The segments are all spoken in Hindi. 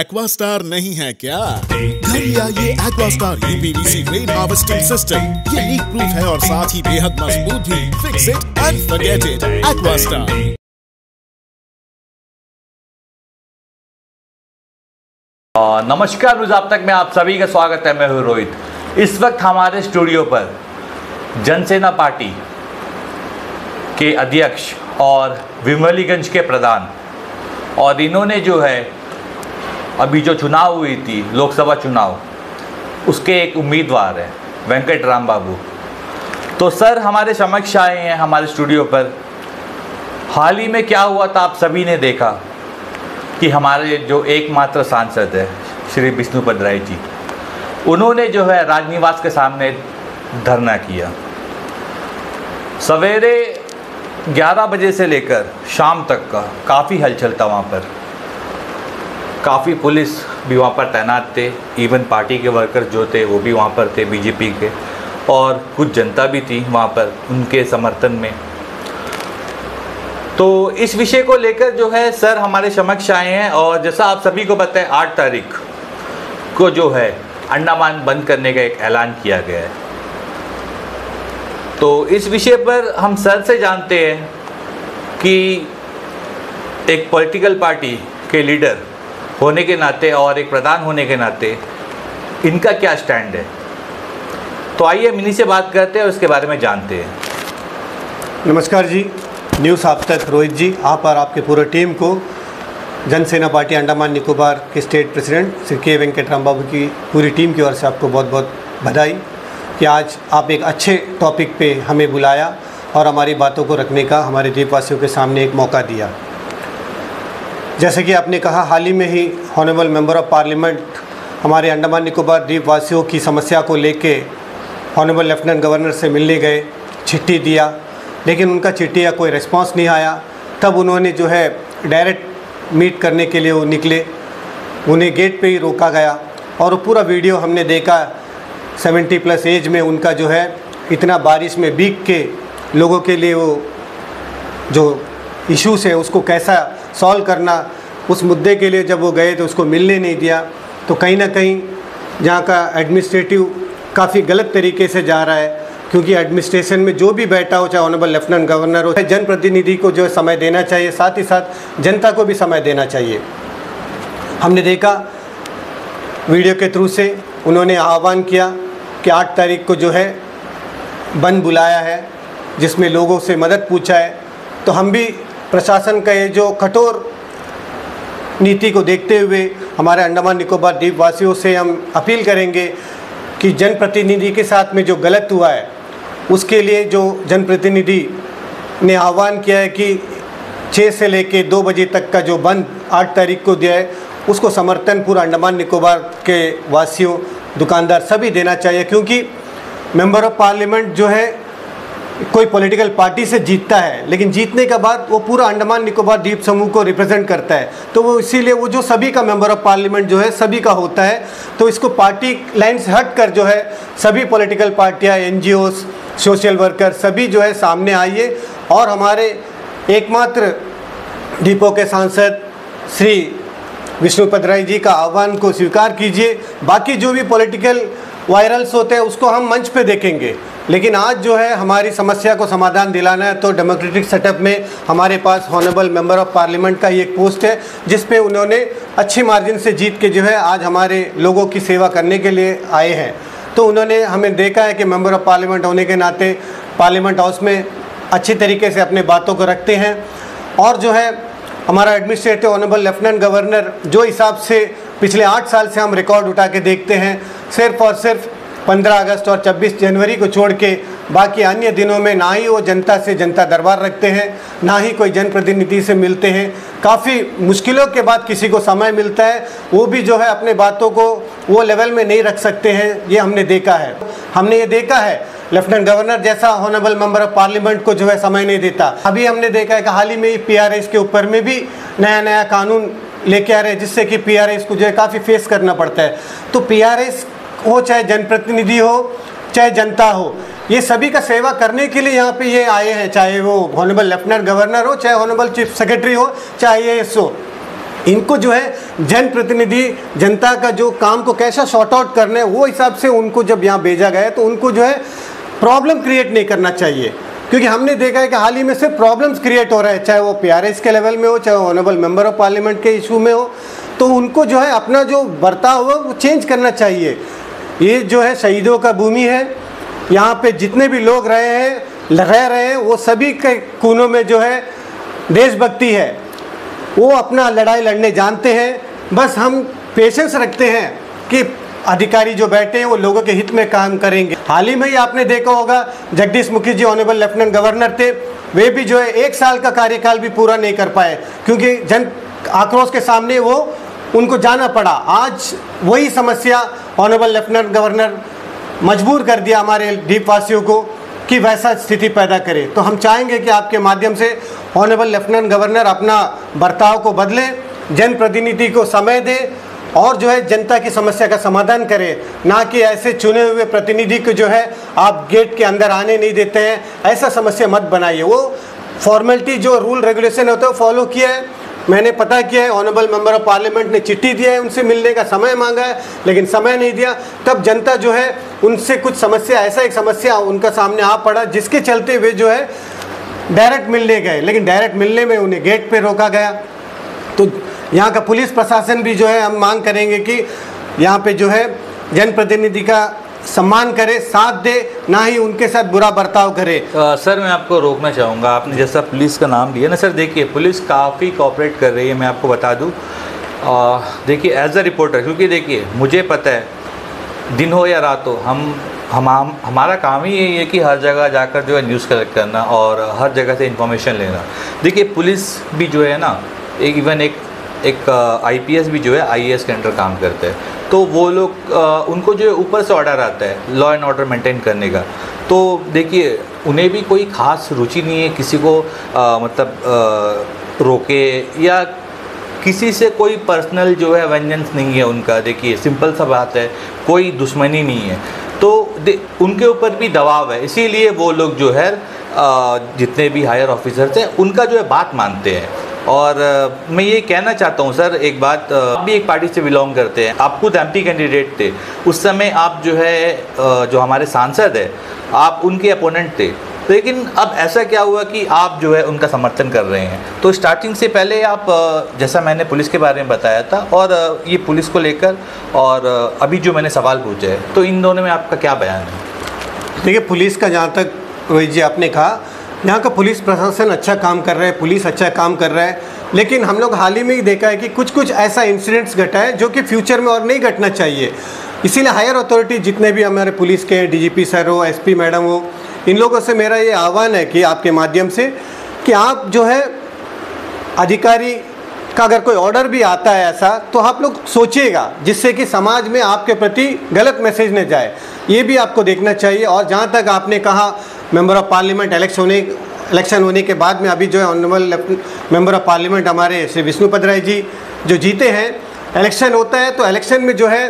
एक्वास्टार नहीं है क्या? घर ले आइए Aquastar UPVC rain harvesting system. ये लीक प्रूफ है और साथ ही बेहद मजबूत भी। Fix it and forget it. Aquastar. नमस्कार, न्यूज़ आप तक में आप सभी का स्वागत है। मैं हूं रोहित। इस वक्त हमारे स्टूडियो पर जनसेना पार्टी के अध्यक्ष और विमलीगंज के प्रधान, और इन्होंने जो है अभी जो चुनाव हुई थी लोकसभा चुनाव, उसके एक उम्मीदवार हैं वेंकट राम बाबू। तो सर हमारे समक्ष आए हैं हमारे स्टूडियो पर। हाल ही में क्या हुआ था आप सभी ने देखा कि हमारे जो एकमात्र सांसद है श्री विष्णुपद राय जी, उन्होंने जो है राजनिवास के सामने धरना किया। सवेरे 11 बजे से लेकर शाम तक का काफ़ी हलचल था वहाँ पर। काफ़ी पुलिस भी वहाँ पर तैनात थे, इवन पार्टी के वर्कर जो थे वो भी वहाँ पर थे बीजेपी के, और कुछ जनता भी थी वहाँ पर उनके समर्थन में। तो इस विषय को लेकर जो है सर हमारे समक्ष आए हैं, और जैसा आप सभी को पता है 8 तारीख को जो है अंडमान बंद करने का एक ऐलान किया गया है। तो इस विषय पर हम सर से जानते हैं कि एक पॉलिटिकल पार्टी के लीडर होने के नाते और एक प्रधान होने के नाते इनका क्या स्टैंड है। तो आइए हम इन्हीं से बात करते हैं और इसके बारे में जानते हैं। नमस्कार जी, न्यूज़ आप तक रोहित जी, आप और आपके पूरे टीम को जनसेना पार्टी अंडमान निकोबार के स्टेट प्रेसिडेंट श्री के वेंकट राम बाबू की पूरी टीम की ओर से आपको बहुत बहुत बधाई कि आज आप एक अच्छे टॉपिक पे हमें बुलाया और हमारी बातों को रखने का हमारे द्वीपवासियों के सामने एक मौका दिया। जैसे कि आपने कहा, हाल ही में ही ऑनरेबल मेंबर ऑफ पार्लियामेंट हमारे अंडमान निकोबार द्वीपवासियों की समस्या को लेके ऑनरेबल लेफ्टिनेंट गवर्नर से मिलने गए, चिट्ठी दिया, लेकिन उनका चिट्ठी का कोई रिस्पांस नहीं आया। तब उन्होंने जो है डायरेक्ट मीट करने के लिए वो निकले, उन्हें गेट पे ही रोका गया और वो पूरा वीडियो हमने देखा। 70+ एज में उनका जो है इतना बारिश में भीग के लोगों के लिए वो जो इश्यूज़ है उसको कैसा सॉल्व करना, उस मुद्दे के लिए जब वो गए तो उसको मिलने नहीं दिया। तो कहीं ना कहीं जहाँ का एडमिनिस्ट्रेटिव काफ़ी गलत तरीके से जा रहा है, क्योंकि एडमिनिस्ट्रेशन में जो भी बैठा हो, चाहे ऑनरेबल लेफ्टिनेंट गवर्नर हो, जनप्रतिनिधि को जो समय देना चाहिए, साथ ही साथ जनता को भी समय देना चाहिए। हमने देखा वीडियो के थ्रू से उन्होंने आह्वान किया कि 8 तारीख को जो है बंद बुलाया है, जिसमें लोगों से मदद पूछा है। तो हम भी प्रशासन का ये जो कठोर नीति को देखते हुए हमारे अंडमान निकोबार द्वीपवासियों से हम अपील करेंगे कि जनप्रतिनिधि के साथ में जो गलत हुआ है उसके लिए जो जनप्रतिनिधि ने आह्वान किया है कि 6 से लेकर 2 बजे तक का जो बंद 8 तारीख को दिया है, उसको समर्थन पूरा अंडमान निकोबार के वासियों, दुकानदार सभी देना चाहिए। क्योंकि मेंबर ऑफ पार्लियामेंट जो है कोई पॉलिटिकल पार्टी से जीतता है, लेकिन जीतने के बाद वो पूरा अंडमान निकोबार द्वीप समूह को रिप्रेजेंट करता है। तो वो इसीलिए वो जो सभी का मेंबर ऑफ पार्लियामेंट जो है सभी का होता है। तो इसको पार्टी लाइन से हट कर जो है सभी पॉलिटिकल पार्टियां, NGOs, सोशल वर्कर सभी जो है सामने आइए और हमारे एकमात्र द्वीपों के सांसद श्री विष्णुपद राय जी का आह्वान को स्वीकार कीजिए। बाकी जो भी पॉलिटिकल वायरल्स होते हैं उसको हम मंच पे देखेंगे, लेकिन आज जो है हमारी समस्या को समाधान दिलाना है। तो डेमोक्रेटिक सेटअप में हमारे पास ऑनरेबल मेंबर ऑफ पार्लियामेंट का ही एक पोस्ट है, जिस पे उन्होंने अच्छी मार्जिन से जीत के जो है आज हमारे लोगों की सेवा करने के लिए आए हैं। तो उन्होंने हमें देखा है कि मेंबर ऑफ पार्लियामेंट होने के नाते पार्लियामेंट हाउस में अच्छी तरीके से अपने बातों को रखते हैं। और जो है हमारा एडमिनिस्ट्रेटिव ऑनरेबल लेफ्टिनेंट गवर्नर जो हिसाब से पिछले 8 साल से हम रिकॉर्ड उठा के देखते हैं, सिर्फ और सिर्फ 15 अगस्त और 26 जनवरी को छोड़ के बाकी अन्य दिनों में ना ही वो जनता से जनता दरबार रखते हैं, ना ही कोई जनप्रतिनिधि से मिलते हैं। काफ़ी मुश्किलों के बाद किसी को समय मिलता है, वो भी जो है अपने बातों को वो लेवल में नहीं रख सकते हैं। ये हमने देखा है। हमने ये देखा है लेफ्टिनेंट गवर्नर जैसा ऑनरेबल मेंबर ऑफ पार्लियामेंट को जो है समय नहीं देता। अभी हमने देखा है कि हाल ही में PRS के ऊपर में भी नया कानून लेके आ रहे हैं, जिससे कि PRS को जो है काफ़ी फेस करना पड़ता है। तो PRS हो, चाहे जनप्रतिनिधि हो, चाहे जनता हो, ये सभी का सेवा करने के लिए यहाँ पे ये आए हैं, चाहे वो ऑनरेबल लेफ्टिनेंट गवर्नर हो, चाहे ऑनरेबल चीफ सेक्रेटरी हो, चाहे IAS हो। इनको जो है जनप्रतिनिधि जनता का जो काम को कैसा सॉर्ट आउट करना है वो हिसाब से उनको जब यहाँ भेजा गया तो उनको जो है प्रॉब्लम क्रिएट नहीं करना चाहिए, क्योंकि हमने देखा है कि हाल ही में सिर्फ प्रॉब्लम्स क्रिएट हो रहे हैं, चाहे वो PRS के लेवल में हो, चाहे ऑनरेबल मेंबर ऑफ पार्लियामेंट के इशू में हो। तो उनको जो है अपना जो बर्ताव हो वो चेंज करना चाहिए। ये जो है शहीदों का भूमि है, यहाँ पे जितने भी लोग रह रहे हैं वो सभी के खूनों में जो है देशभक्ति है, वो अपना लड़ाई लड़ने जानते हैं। बस हम पेशेंस रखते हैं कि अधिकारी जो बैठे हैं वो लोगों के हित में काम करेंगे। हाल ही में ही आपने देखा होगा जगदीश मुखी जी ऑनरेबल लेफ्टिनेंट गवर्नर थे, वे भी जो है 1 साल का कार्यकाल भी पूरा नहीं कर पाए, क्योंकि जन आक्रोश के सामने वो उनको जाना पड़ा। आज वही समस्या ऑनरेबल लेफ्टिनेंट गवर्नर मजबूर कर दिया हमारे द्वीपवासियों को कि वैसा स्थिति पैदा करे। तो हम चाहेंगे कि आपके माध्यम से ऑनरेबल लेफ्टिनेंट गवर्नर अपना बर्ताव को बदले, जनप्रतिनिधि को समय दे और जो है जनता की समस्या का समाधान करे, ना कि ऐसे चुने हुए प्रतिनिधि को जो है आप गेट के अंदर आने नहीं देते हैं, ऐसा समस्या मत बनाइए। वो फॉर्मेलिटी जो रूल रेगुलेशन होता है वो फॉलो किया है, मैंने पता किया है, ऑनरेबल मेंबर ऑफ पार्लियामेंट ने चिट्ठी दिया है, उनसे मिलने का समय मांगा है लेकिन समय नहीं दिया। तब जनता जो है उनसे कुछ समस्या, ऐसा एक समस्या उनका सामने आ पड़ा जिसके चलते वे जो है डायरेक्ट मिलने गए, लेकिन डायरेक्ट मिलने में उन्हें गेट पे रोका गया। तो यहाँ का पुलिस प्रशासन भी जो है हम मांग करेंगे कि यहाँ पे जो है जनप्रतिनिधि का सम्मान करे, साथ दे, ना ही उनके साथ बुरा बर्ताव करे। सर मैं आपको रोकना चाहूँगा, आपने जैसा पुलिस का नाम लिया ना सर, देखिए पुलिस काफ़ी कोऑपरेट कर रही है, मैं आपको बता दूँ। देखिए एज अ रिपोर्टर, क्योंकि देखिए मुझे पता है दिन हो या रात हो हमारा काम ही यही है कि हर जगह जाकर जो है न्यूज़ कलेक्ट करना और हर जगह से इंफॉर्मेशन लेना। देखिए पुलिस भी जो है ना एक IPS भी जो है IAS के अंडर काम करते हैं, तो वो लोग उनको जो है ऊपर से ऑर्डर आता है लॉ एंड ऑर्डर मेंटेन करने का। तो देखिए उन्हें भी कोई ख़ास रुचि नहीं है किसी को रोके या किसी से कोई पर्सनल जो है वेंजेंस नहीं है उनका। देखिए सिंपल सा बात है, कोई दुश्मनी नहीं है, तो उनके ऊपर भी दबाव है, इसीलिए वो लोग जो है जितने भी हायर ऑफिसर्स हैं उनका जो है बात मानते हैं। और मैं ये कहना चाहता हूँ सर एक बात, आप भी एक पार्टी से बिलोंग करते हैं, आप खुद MP कैंडिडेट थे, उस समय आप जो है जो हमारे सांसद है आप उनके अपोनेंट थे, लेकिन अब ऐसा क्या हुआ कि आप जो है उनका समर्थन कर रहे हैं। तो स्टार्टिंग से पहले आप जैसा मैंने पुलिस के बारे में बताया था और ये पुलिस को लेकर और अभी जो मैंने सवाल पूछे है, तो इन दोनों में आपका क्या बयान है? देखिए पुलिस का जहाँ तक रोहित जी आपने कहा, यहाँ का पुलिस प्रशासन अच्छा काम कर रहा है, पुलिस अच्छा काम कर रहा है, लेकिन हम लोग हाल ही में ही देखा है कि कुछ ऐसा इंसिडेंट्स घटा है जो कि फ्यूचर में और नहीं घटना चाहिए। इसीलिए हायर अथॉरिटी जितने भी हमारे पुलिस के DGP सर हो, SP मैडम हो, इन लोगों से मेरा ये आह्वान है कि आपके माध्यम से कि आप जो है अधिकारी का अगर कोई ऑर्डर भी आता है ऐसा तो आप लोग सोचिएगा, जिससे कि समाज में आपके प्रति गलत मैसेज न जाए, ये भी आपको देखना चाहिए। और जहाँ तक आपने कहा मेंबर ऑफ पार्लियामेंट इलेक्शन होने के बाद में अभी जो है ऑनरेबल मेंबर ऑफ पार्लियामेंट हमारे श्री विष्णुपद राय जी जो जीते हैं, इलेक्शन होता है तो इलेक्शन में जो है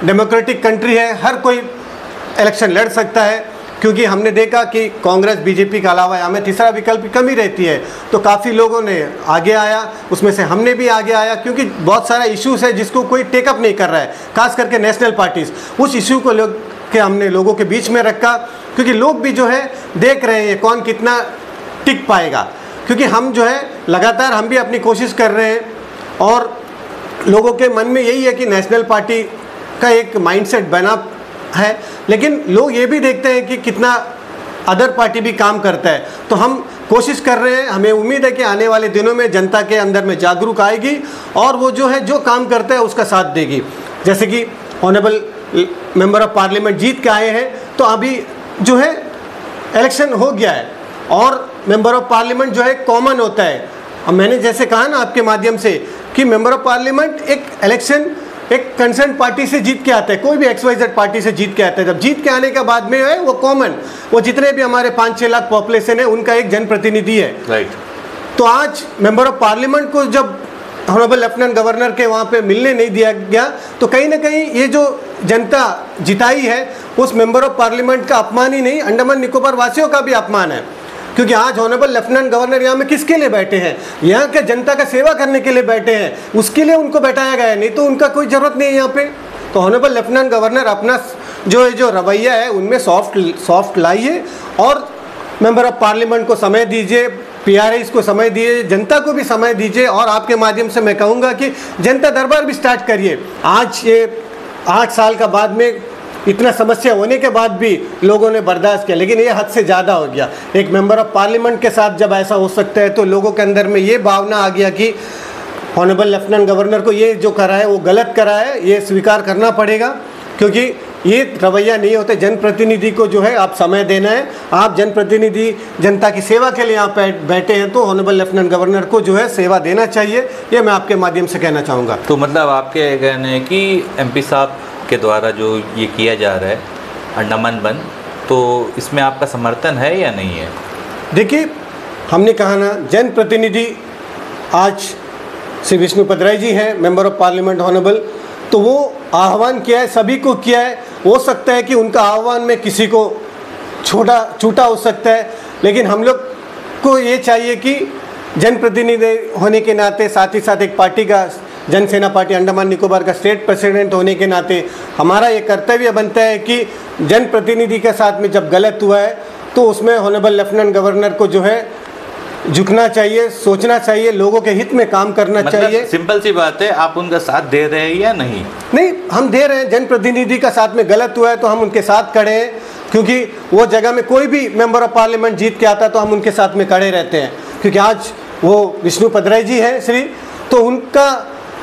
डेमोक्रेटिक कंट्री है, हर कोई इलेक्शन लड़ सकता है, क्योंकि हमने देखा कि कांग्रेस BJP के अलावा हमें तीसरा विकल्प की कमी रहती है। तो काफ़ी लोगों ने आगे आया, उसमें से हमने भी आगे आया, क्योंकि बहुत सारा इश्यूज़ है जिसको कोई टेकअप नहीं कर रहा है, खास करके नेशनल पार्टीज़। उस इशू को हमने लोगों के बीच में रखा, क्योंकि लोग भी जो है देख रहे हैं कौन कितना टिक पाएगा, क्योंकि हम जो है लगातार हम भी अपनी कोशिश कर रहे हैं और लोगों के मन में यही है कि नेशनल पार्टी का एक माइंडसेट बना है, लेकिन लोग ये भी देखते हैं कि कितना अदर पार्टी भी काम करता है। तो हम कोशिश कर रहे हैं, हमें उम्मीद है कि आने वाले दिनों में जनता के अंदर में जागरूक आएगी और वो जो है जो काम करता है उसका साथ देगी। जैसे कि ऑनरेबल मेंबर ऑफ पार्लियामेंट जीत के आए हैं, तो अभी जो है इलेक्शन हो गया है और मेंबर ऑफ पार्लियामेंट जो है कॉमन होता है। अब मैंने जैसे कहा ना आपके माध्यम से कि मेंबर ऑफ पार्लियामेंट एक इलेक्शन एक कंसर्न पार्टी से जीत के आता है, कोई भी XYZ पार्टी से जीत के आता है। जब जीत के आने के बाद में है वो कॉमन, वो जितने भी हमारे 5-6 लाख पॉपुलेशन है उनका एक जनप्रतिनिधि है। राइट। तो आज मेंबर ऑफ पार्लियामेंट को जब ऑनरेबल लेफ्टिनेंट गवर्नर के वहाँ पे मिलने नहीं दिया गया, तो कहीं ना कहीं ये जो जनता जिताई है उस मेंबर ऑफ पार्लियामेंट का अपमान ही नहीं, अंडमान निकोबार वासियों का भी अपमान है। क्योंकि आज ऑनरेबल लेफ्टिनेंट गवर्नर यहाँ में किसके लिए बैठे हैं? यहाँ के जनता का सेवा करने के लिए बैठे हैं, उसके लिए उनको बैठाया गया है, नहीं तो उनका कोई ज़रूरत नहीं है यहाँ पे। तो ऑनरेबल लेफ्टिनेंट गवर्नर अपना जो रवैया है उनमें सॉफ्ट लाइए और मेंबर ऑफ पार्लियामेंट को समय दीजिए, PRIs को समय दीजिए, जनता को भी समय दीजिए। और आपके माध्यम से मैं कहूँगा कि जनता दरबार भी स्टार्ट करिए। आज ये 8 साल का बाद में इतना समस्या होने के बाद भी लोगों ने बर्दाश्त किया, लेकिन ये हद से ज़्यादा हो गया। एक मेंबर ऑफ पार्लियामेंट के साथ जब ऐसा हो सकता है तो लोगों के अंदर में ये भावना आ गया कि ऑनरेबल लेफ्टिनेंट गवर्नर को ये जो करा है वो गलत करा है, ये स्वीकार करना पड़ेगा। क्योंकि ये रवैया नहीं होते। जनप्रतिनिधि को जो है आप समय देना है, आप जनप्रतिनिधि जनता की सेवा के लिए यहाँ बैठे हैं तो ऑनरेबल लेफ्टिनेंट गवर्नर को जो है सेवा देना चाहिए, ये मैं आपके माध्यम से कहना चाहूँगा। तो मतलब आपके कहना है कि MP साहब के द्वारा जो ये किया जा रहा है अंडमान बंद, तो इसमें आपका समर्थन है या नहीं है? देखिए, हमने कहा ना, जनप्रतिनिधि आज श्री विष्णुपद राय जी हैं, मेंबर ऑफ पार्लियामेंट ऑनरेबल, तो वो आह्वान किया है, सभी को किया है। हो सकता है कि उनका आह्वान में किसी को छूटा हो सकता है, लेकिन हम लोग को ये चाहिए कि जनप्रतिनिधि होने के नाते, साथ ही साथ एक पार्टी का, जनसेना पार्टी अंडमान निकोबार का स्टेट प्रेसिडेंट होने के नाते हमारा ये कर्तव्य बनता है कि जनप्रतिनिधि के साथ में जब गलत हुआ है तो उसमें ऑनरेबल लेफ्टिनेंट गवर्नर को जो है झुकना चाहिए, सोचना चाहिए, लोगों के हित में काम करना चाहिए। सिंपल सी बात है, आप उनका साथ दे रहे हैं या नहीं? नहीं, हम दे रहे हैं। जनप्रतिनिधि का साथ में गलत हुआ है तो हम उनके साथ खड़े हैं, क्योंकि वो जगह में कोई भी मेंबर ऑफ पार्लियामेंट जीत के आता तो हम उनके साथ में खड़े रहते हैं। क्योंकि आज वो विष्णुपद राय जी हैं श्री, तो उनका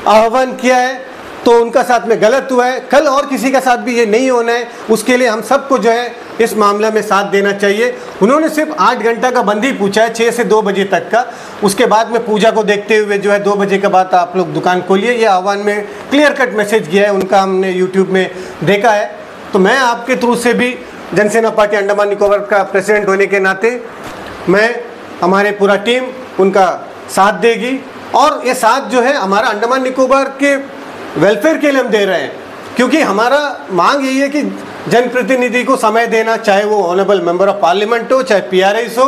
आह्वान किया है तो उनका साथ में गलत हुआ है, कल और किसी का साथ भी ये नहीं होना है। उसके लिए हम सबको जो है इस मामले में साथ देना चाहिए। उन्होंने सिर्फ 8 घंटा का बंदी पूछा है, 6 से 2 बजे तक का। उसके बाद में पूजा को देखते हुए जो है 2 बजे के बाद आप लोग दुकान खोलिए, ये आह्वान में क्लियर कट मैसेज किया है उनका, हमने यूट्यूब में देखा है। तो मैं आपके थ्रू से भी जनसेना पार्टी अंडमान निकोबार का प्रेसिडेंट होने के नाते मैं, हमारे पूरा टीम उनका साथ देगी। और ये साथ जो है हमारा अंडमान निकोबार के वेलफेयर के लिए हम दे रहे हैं, क्योंकि हमारा मांग यही है कि जनप्रतिनिधि को समय देना, चाहे वो ऑनरेबल मेंबर ऑफ पार्लियामेंट हो, चाहे PRIs हो,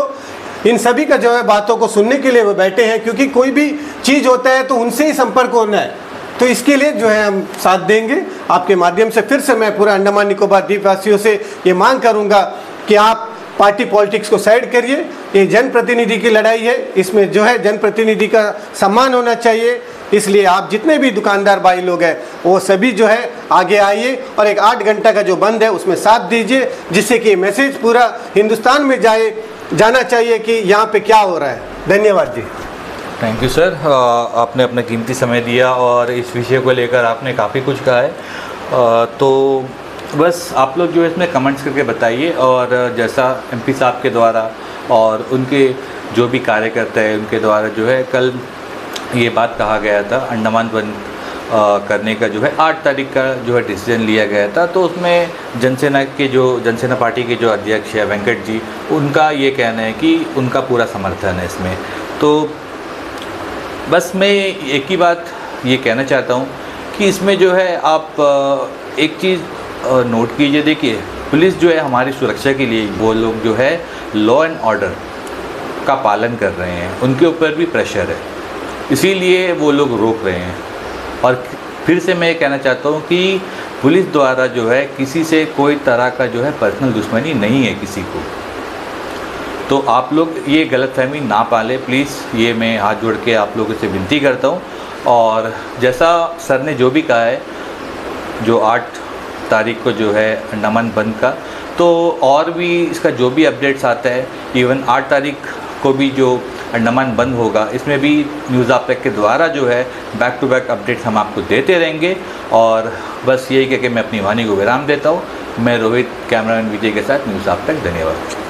इन सभी का जो है बातों को सुनने के लिए वो बैठे हैं। क्योंकि कोई भी चीज़ होता है तो उनसे ही संपर्क होना है, तो इसके लिए जो है हम साथ देंगे आपके माध्यम से। फिर से मैं पूरा अंडमान निकोबार द्वीपवासियों से ये मांग करूँगा कि आप पार्टी पॉलिटिक्स को साइड करिए। ये जनप्रतिनिधि की लड़ाई है, इसमें जो है जनप्रतिनिधि का सम्मान होना चाहिए। इसलिए आप जितने भी दुकानदार भाई लोग हैं वो सभी जो है आगे आइए और एक 8 घंटा का जो बंद है उसमें साथ दीजिए, जिससे कि मैसेज पूरा हिंदुस्तान में जाना चाहिए कि यहाँ पे क्या हो रहा है। धन्यवाद जी। थैंक यू सर, आपने अपना कीमती समय दिया और इस विषय को लेकर आपने काफ़ी कुछ कहा है। तो बस आप लोग जो है इसमें कमेंट्स करके बताइए, और जैसा MP साहब के द्वारा और उनके जो भी कार्यकर्ता है उनके द्वारा जो है कल ये बात कहा गया था, अंडमान बंद करने का जो है 8 तारीख का जो है डिसीजन लिया गया था। तो उसमें जनसेना पार्टी के जो अध्यक्ष है वेंकट जी, उनका ये कहना है कि उनका पूरा समर्थन है इसमें। तो बस मैं एक ही बात ये कहना चाहता हूँ कि इसमें जो है आप एक चीज़ नोट कीजिए। देखिए, पुलिस जो है हमारी सुरक्षा के लिए, वो लोग जो है लॉ एंड ऑर्डर का पालन कर रहे हैं, उनके ऊपर भी प्रेशर है, इसीलिए वो लोग रोक रहे हैं। और फिर से मैं ये कहना चाहता हूँ कि पुलिस द्वारा जो है किसी से कोई तरह का जो है पर्सनल दुश्मनी नहीं है किसी को। तो आप लोग ये गलतफहमी ना पालें प्लीज़, ये मैं हाथ जोड़ के आप लोगों से विनती करता हूँ। और जैसा सर ने जो भी कहा है, जो 8 तारीख को जो है अंडमान बंद का, तो और भी इसका जो भी अपडेट्स आता है, इवन 8 तारीख को भी जो अंडमान बंद होगा, इसमें भी न्यूज़ आप तक के द्वारा जो है बैक टू बैक अपडेट्स हम आपको देते रहेंगे। और बस यही कह के मैं अपनी वाणी को विराम देता हूँ। मैं रोहित, कैमरामैन विजय के साथ न्यूज़ आप तक। धन्यवाद।